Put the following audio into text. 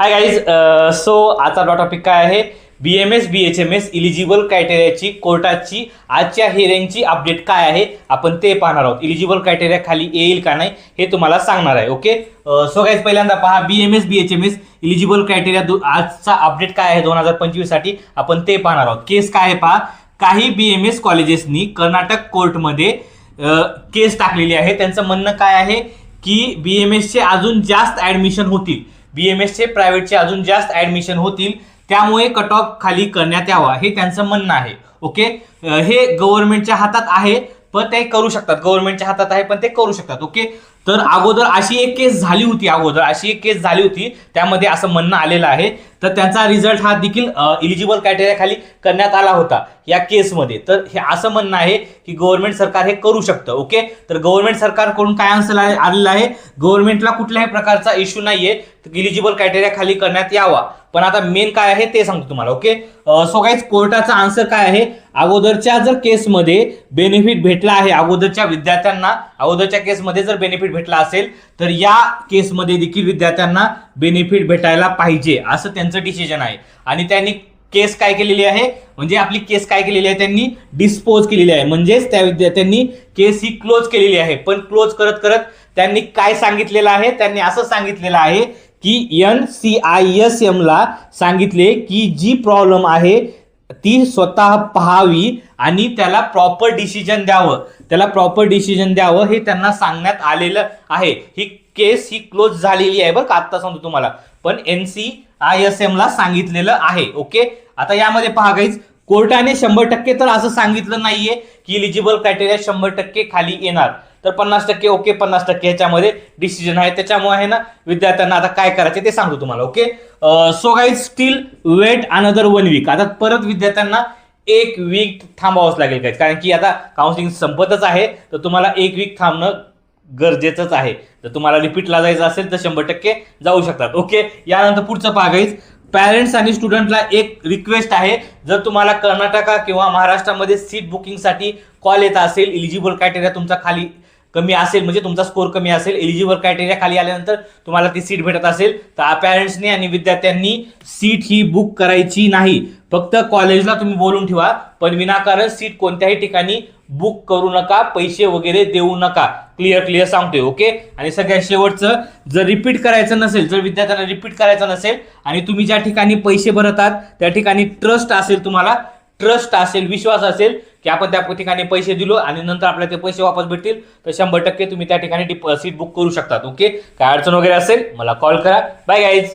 Hi guys. So आजचा topic काय आहे? BMS BHMS इलिजिबल क्रायटेरियाची कोर्टाची आजच्या हिअरिंगची अपडेट काय आहे आपण ते पाहणार आहोत. इलिजिबल क्रायटेरिया खाली येईल का नाही हे तुम्हाला सांगणार आहे. ओके. सो गाईज पहिल्यांदा पहा BMS BHMS इलिजिबल क्रायटेरिया आजचा अपडेट काय आहे 2025 साठी आपण ते पाहणार आहोत. केस काय आहे पहा. काही BMS कॉलेजेसनी कर्नाटक कोर्टमध्ये केस टाकलेली आहे. त्यांचं म्हणणं काय आहे की BMS चे अजून जास्त ऍडमिशन होतील, BMS चे प्रायव्हेटचे अजून जास्त ऍडमिशन होतील, त्यामुळे कट ऑफ खाली करण्यात यावा हे त्यांचं म्हणणं आहे. ओके. हे गव्हर्नमेंटच्या हातात आहे पण ते करू शकतात, गव्हर्नमेंटच्या हातात आहे पण ते करू शकतात. ओके. तर अगोदर अशी एक केस झाली होती, त्यामध्ये असं म्हणणं आलेलं आहे. तर त्यांचा रिझल्ट हा देखील इलिजिबल क्रायटेरिया खाली करण्यात आला होता या केसमध्ये. तर हे असं म्हणणं आहे की गव्हर्नमेंट सरकार हे करू शकतं. ओके. तर गव्हर्नमेंट सरकारकडून काय आन्सर आलेला आहे, गव्हर्नमेंटला कुठल्याही प्रकारचा इश्यू नाहीये इलिजिबल क्रायटेरिया खाली करण्यात यावा. पण आता मेन काय आहे ते सांगतो तुम्हाला. ओके. सो गाईज कोर्टाचा आन्सर काय आहे, अगोदरच्या जर केसमध्ये बेनिफिट भेटला आहे, अगोदरच्या विद्यार्थ्यांना अगोदरच्या केसमध्ये जर बेनिफिट भेटला असेल तर या केसमध्ये देखील विद्यार्थ्यांना बेनिफिट भेटायला पाहिजे असं त्यांचं डिसिजन आहे. आणि त्यांनी केस काय केलेली आहे, म्हणजे आपली केस काय केलेली आहे, त्यांनी डिस्पोज केलेली आहे. म्हणजेच त्या विद्यार्थ्यांनी केस ही क्लोज केलेली आहे. पण क्लोज करत करत त्यांनी काय सांगितलेलं आहे, त्यांनी असं सांगितलेलं आहे की NCISM ला सांगितले की जी प्रॉब्लेम आहे ती स्वतः पाहावी आणि त्याला प्रॉपर डिसिजन द्यावं, हे त्यांना सांगण्यात आलेलं आहे. ही केस ही क्लोज झालेली आहे बरं का, आता सांगतो तुम्हाला, पण NCISM ला सांगितलेलं आहे. ओके. आता यामध्ये पहा गाईज, कोर्टाने 100% तर असं सांगितलं नाहीये की इलिजिबल क्रायटेरिया 100% खाली येणार, तर 50% ओके 50% ह्याच्यामध्ये डिसिजन आहे. त्याच्यामुळे आहे ना विद्यार्थ्यांना आता काय करायचे ते सांगतो तुम्हाला. Okay. So guys still wait another 1 week. आता परत विद्यार्थ्यांना 1 वीक थांबावंच लागेल काय, कारण की आता काउन्सिलिंग संपतच आहे, तर तुम्हाला 1 वीक थांबणं गरजेचंच आहे. जर तुम्हाला रिपीटला जायचं असेल तर 100% जाऊ शकतात. ओके. यानंतर पुढचं पहा गाईज, पॅरेंट्स आणि स्टुडंटला एक रिक्वेस्ट आहे, जर तुम्हाला कर्नाटका किंवा महाराष्ट्रामध्ये सीट बुकिंगसाठी कॉल येत असेल, इलिजिबल क्रायटेरिया तुमचा खाली कमी असेल, म्हणजे तुमचा स्कोर कमी असेल, इलिजिबल क्रायटेरिया खाली आल्यानंतर तुम्हाला ती सीट भेटत असेल, तर पॅरेंट्सनी आणि विद्यार्थ्यांनी सीट ही बुक करायची नाही. फक्त कॉलेजला तुम्ही बोलून ठेवा, पण विनाकारण सीट कोणत्याही ठिकाणी बुक करू नका, पैसे वगैरे देऊ नका. क्लिअर सांगतोय. ओके. आणि सगळ्यात शेवटचं, जर रिपीट करायचं नसेल, जर विद्यार्थ्यांना रिपीट करायचं नसेल आणि तुम्ही ज्या ठिकाणी पैसे भरतात त्या ठिकाणी ट्रस्ट असेल, तुम्हाला ट्रस्ट असेल, विश्वास असेल की आपण त्या ठिकाणी पैसे दिलो आणि नंतर आपल्याला ते पैसे वापस भेटतील, तर 100% तुम्ही त्या ठिकाणी सीट बुक करू शकतात. ओके. काय अडचण वगैरे असेल मला कॉल करा. Bye guys.